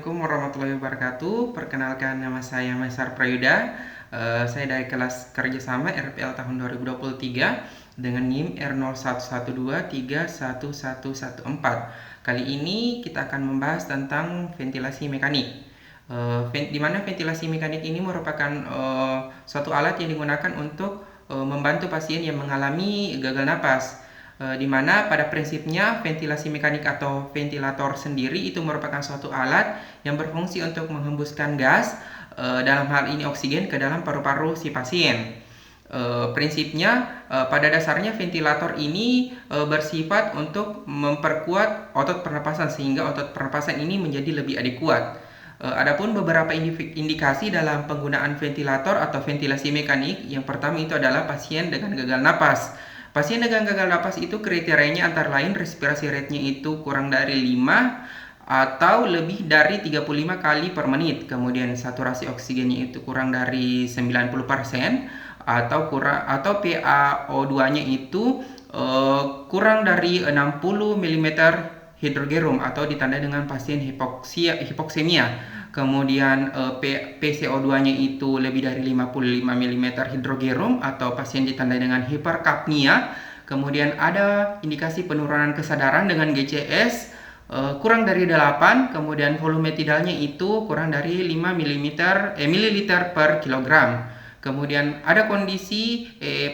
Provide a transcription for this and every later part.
Assalamualaikum warahmatullahi wabarakatuh. Perkenalkan, nama saya Maisar Prayuda. Saya dari kelas kerjasama RPL tahun 2023 dengan NIM R0112311114. Kali ini kita akan membahas tentang ventilasi mekanik. Di mana ventilasi mekanik ini merupakan suatu alat yang digunakan untuk membantu pasien yang mengalami gagal napas. Di mana pada prinsipnya ventilasi mekanik atau ventilator sendiri itu merupakan suatu alat yang berfungsi untuk menghembuskan gas, dalam hal ini oksigen, ke dalam paru-paru si pasien. Prinsipnya pada dasarnya ventilator ini bersifat untuk memperkuat otot pernapasan sehingga otot pernapasan ini menjadi lebih adekuat. Adapun beberapa indikasi dalam penggunaan ventilator atau ventilasi mekanik, yang pertama itu adalah pasien dengan gagal napas. Pasien dengan gagal napas itu kriterianya antara lain respirasi rate-nya itu kurang dari 5 atau lebih dari 35 kali per menit. Kemudian saturasi oksigennya itu kurang dari 90% atau PaO2-nya itu kurang dari 60 mm hidrogerum atau ditandai dengan pasien hipoksemia. Kemudian PCO2-nya itu lebih dari 55 mm hidrogerum atau pasien ditandai dengan hiperkapnia. Kemudian ada indikasi penurunan kesadaran dengan GCS kurang dari 8, kemudian volume tidalnya itu kurang dari 5 ml per kilogram. Kemudian ada kondisi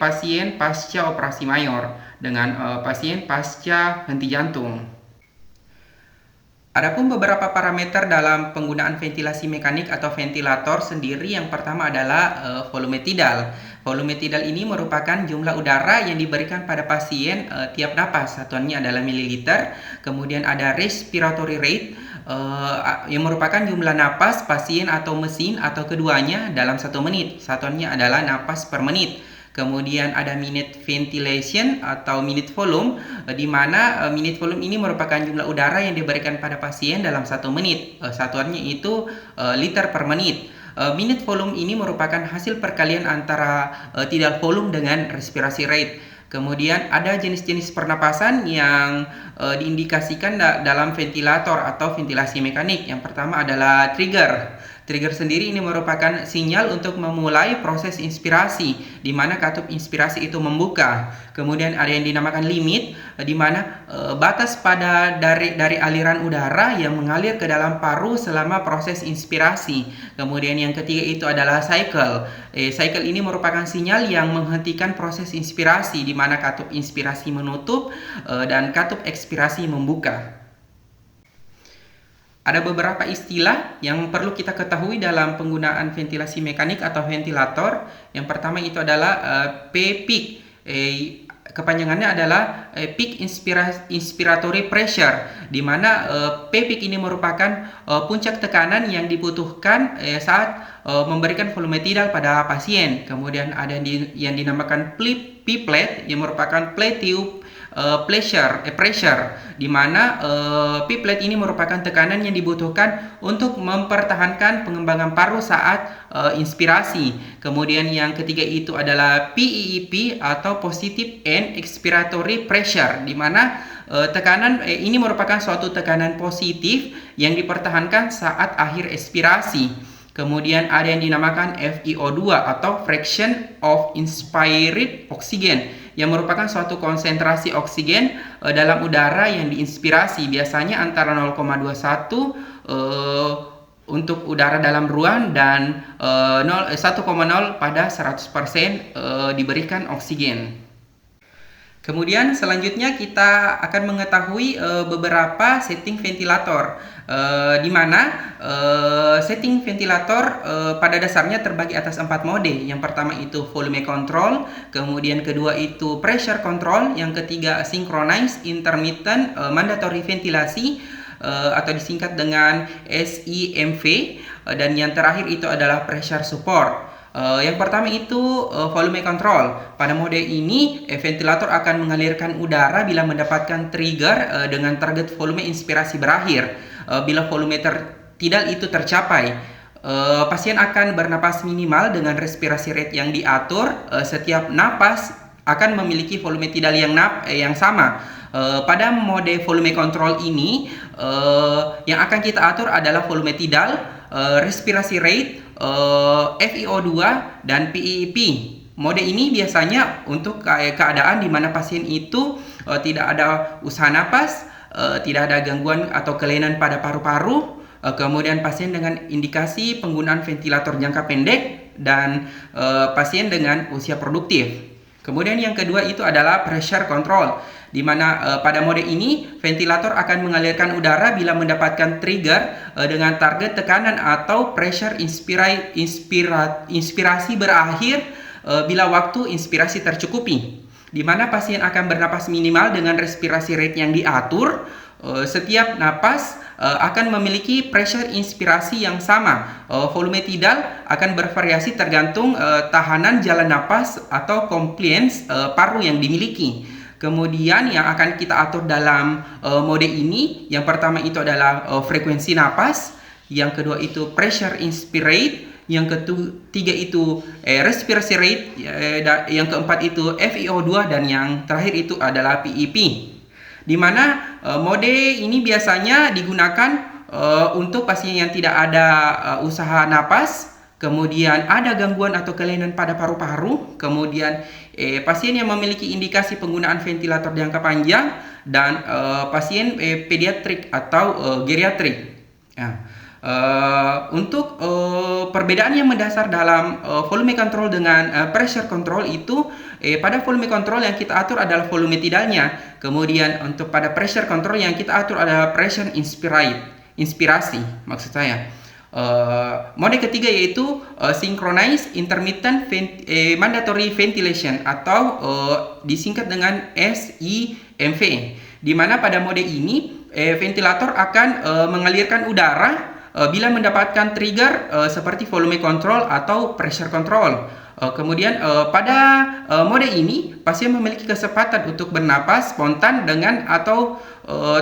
pasien pasca operasi mayor dengan pasien pasca henti jantung. Adapun beberapa parameter dalam penggunaan ventilasi mekanik atau ventilator sendiri, yang pertama adalah volume tidal. Volume tidal ini merupakan jumlah udara yang diberikan pada pasien tiap napas. Satuannya adalah mililiter. Kemudian ada respiratory rate yang merupakan jumlah napas pasien atau mesin atau keduanya dalam 1 menit. Satuannya adalah napas per menit. Kemudian ada minute ventilation atau minute volume, di mana minute volume ini merupakan jumlah udara yang diberikan pada pasien dalam 1 menit. Satuannya itu liter per menit. Minute volume ini merupakan hasil perkalian antara tidal volume dengan respirasi rate. Kemudian ada jenis-jenis pernapasan yang diindikasikan dalam ventilator atau ventilasi mekanik. Yang pertama adalah trigger. Trigger sendiri ini merupakan sinyal untuk memulai proses inspirasi, di mana katup inspirasi itu membuka. Kemudian ada yang dinamakan limit, di mana batas pada dari aliran udara yang mengalir ke dalam paru selama proses inspirasi. Kemudian yang ketiga itu adalah cycle. Cycle ini merupakan sinyal yang menghentikan proses inspirasi, di mana katup inspirasi menutup dan katup ekspirasi membuka. Ada beberapa istilah yang perlu kita ketahui dalam penggunaan ventilasi mekanik atau ventilator. Yang pertama itu adalah PPIC. Kepanjangannya adalah peak inspiratory pressure, di mana PPIC ini merupakan puncak tekanan yang dibutuhkan saat memberikan volume tidal pada pasien. Kemudian ada yang dinamakan P-plate, yang merupakan plate tube pressure, di mana P-plate ini merupakan tekanan yang dibutuhkan untuk mempertahankan pengembangan paru saat inspirasi. Kemudian yang ketiga itu adalah PEEP atau positive end expiratory pressure, di mana tekanan ini merupakan suatu tekanan positif yang dipertahankan saat akhir expirasi. Kemudian ada yang dinamakan FiO2 atau fraction of inspired oxygen, yang merupakan suatu konsentrasi oksigen dalam udara yang diinspirasi, biasanya antara 0,21 untuk udara dalam ruang dan 1,0 pada 100% diberikan oksigen. Kemudian selanjutnya kita akan mengetahui beberapa setting ventilator, di mana setting ventilator pada dasarnya terbagi atas 4 mode. Yang pertama itu volume control, kemudian kedua itu pressure control, yang ketiga synchronized intermittent mandatory ventilasi atau disingkat dengan SIMV, dan yang terakhir itu adalah pressure support. Yang pertama itu volume control. Pada mode ini ventilator akan mengalirkan udara bila mendapatkan trigger dengan target volume inspirasi berakhir. Bila volume tidal itu tercapai, pasien akan bernapas minimal dengan respirasi rate yang diatur. Setiap napas akan memiliki volume tidal yang sama. Pada mode volume control ini, yang akan kita atur adalah volume tidal, respirasi rate, FiO2 dan PEEP. Mode ini biasanya untuk keadaan di mana pasien itu tidak ada usaha napas, tidak ada gangguan atau kelainan pada paru-paru, kemudian pasien dengan indikasi penggunaan ventilator jangka pendek, dan pasien dengan usia produktif. Kemudian yang kedua itu adalah pressure control, di mana pada mode ini ventilator akan mengalirkan udara bila mendapatkan trigger dengan target tekanan atau pressure inspirasi berakhir bila waktu inspirasi tercukupi, di mana pasien akan bernapas minimal dengan respirasi rate yang diatur. Setiap napas akan memiliki pressure inspirasi yang sama. Volume tidal akan bervariasi tergantung tahanan jalan napas atau compliance paru yang dimiliki. Kemudian yang akan kita atur dalam mode ini, yang pertama itu adalah frekuensi napas, yang kedua itu pressure inspirate, yang ketiga itu respirasi rate, yang keempat itu FiO2, dan yang terakhir itu adalah PEP. Di mana mode ini biasanya digunakan untuk pasien yang tidak ada usaha napas, kemudian ada gangguan atau kelainan pada paru-paru, kemudian pasien yang memiliki indikasi penggunaan ventilator jangka panjang, dan pasien pediatrik atau geriatrik. Untuk perbedaan yang mendasar dalam volume control dengan pressure control itu, pada volume control yang kita atur adalah volume tidalnya. Kemudian untuk pada pressure control yang kita atur adalah pressure inspirasi, maksud saya. Mode ketiga yaitu synchronized intermittent mandatory ventilation atau disingkat dengan SIMV, di mana pada mode ini ventilator akan mengalirkan udara bila mendapatkan trigger seperti volume control atau pressure control. Kemudian pada mode ini pasien memiliki kesempatan untuk bernapas spontan dengan atau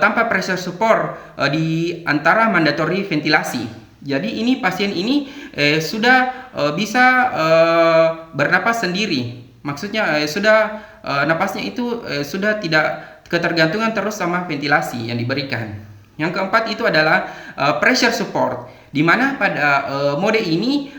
tanpa pressure support di antara mandatory ventilasi. Jadi ini pasien ini sudah bisa bernapas sendiri. Maksudnya napasnya itu sudah tidak ketergantungan terus sama ventilasi yang diberikan. Yang keempat itu adalah pressure support, di mana pada mode ini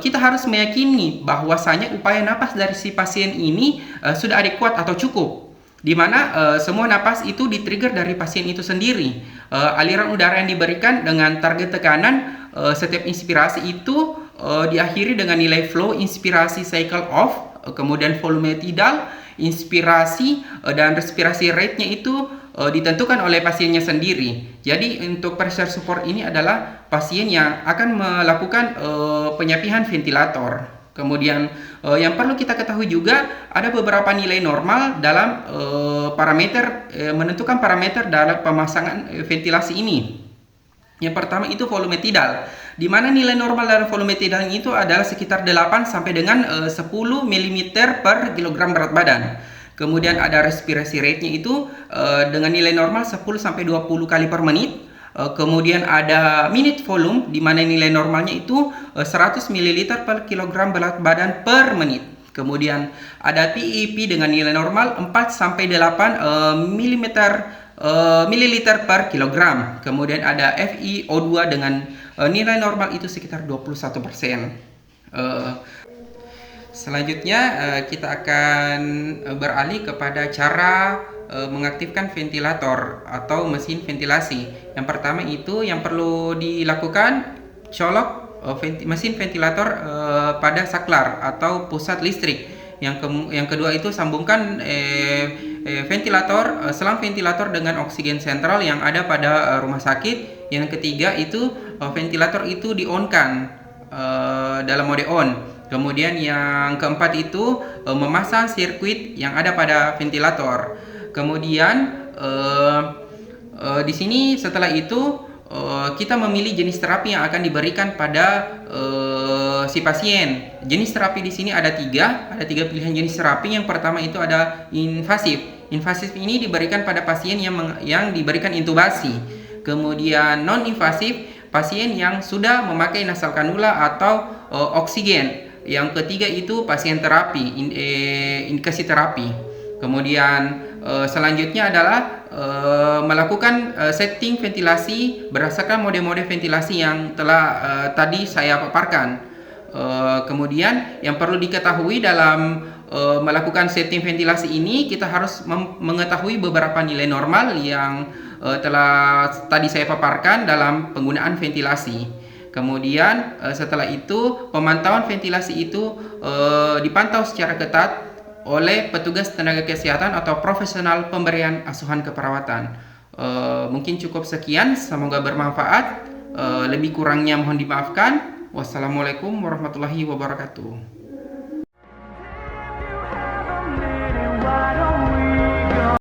kita harus meyakini bahwasanya upaya napas dari si pasien ini sudah adekuat atau cukup, di mana semua napas itu di-trigger dari pasien itu sendiri. Aliran udara yang diberikan dengan target tekanan setiap inspirasi itu diakhiri dengan nilai flow inspirasi cycle off, kemudian volume tidal, inspirasi dan respirasi rate-nya itu ditentukan oleh pasiennya sendiri. Jadi untuk pressure support ini adalah pasien yang akan melakukan penyapihan ventilator. Kemudian yang perlu kita ketahui juga ada beberapa nilai normal dalam menentukan parameter dalam pemasangan ventilasi ini. Yang pertama itu volume tidal, di mana nilai normal dalam volume tidal itu adalah sekitar 8 sampai dengan 10 mm per kilogram berat badan. Kemudian ada respirasi rate-nya itu dengan nilai normal 10 sampai 20 kali per menit. Kemudian ada minute volume, di mana nilai normalnya itu 100 ml per kilogram berat badan per menit. Kemudian ada PEP dengan nilai normal 4 sampai 8 mililiter per kilogram. Kemudian ada FiO2 dengan nilai normal itu sekitar 21%. Selanjutnya kita akan beralih kepada cara mengaktifkan ventilator atau mesin ventilasi. Yang pertama itu yang perlu dilakukan, colok mesin ventilator pada saklar atau pusat listrik. Yang kedua itu sambungkan selang ventilator dengan oksigen sentral yang ada pada rumah sakit. Yang ketiga itu ventilator itu di-on-kan dalam mode on. Kemudian yang keempat itu memasang sirkuit yang ada pada ventilator. Kemudian di sini setelah itu kita memilih jenis terapi yang akan diberikan pada si pasien. Jenis terapi di sini ada tiga pilihan jenis terapi. Yang pertama itu ada invasif. Invasif ini diberikan pada pasien yang diberikan intubasi. Kemudian non invasif, pasien yang sudah memakai nasal kanula atau oksigen. yang ketiga itu pasien terapi, indikasi terapi. Kemudian selanjutnya adalah melakukan setting ventilasi berdasarkan mode-mode ventilasi yang telah tadi saya paparkan. Kemudian yang perlu diketahui dalam melakukan setting ventilasi ini, kita harus mengetahui beberapa nilai normal yang telah tadi saya paparkan dalam penggunaan ventilasi. Kemudian setelah itu pemantauan ventilasi itu dipantau secara ketat oleh petugas tenaga kesehatan atau profesional pemberian asuhan keperawatan. Mungkin cukup sekian, semoga bermanfaat. Lebih kurangnya mohon dimaafkan. Wassalamualaikum warahmatullahi wabarakatuh.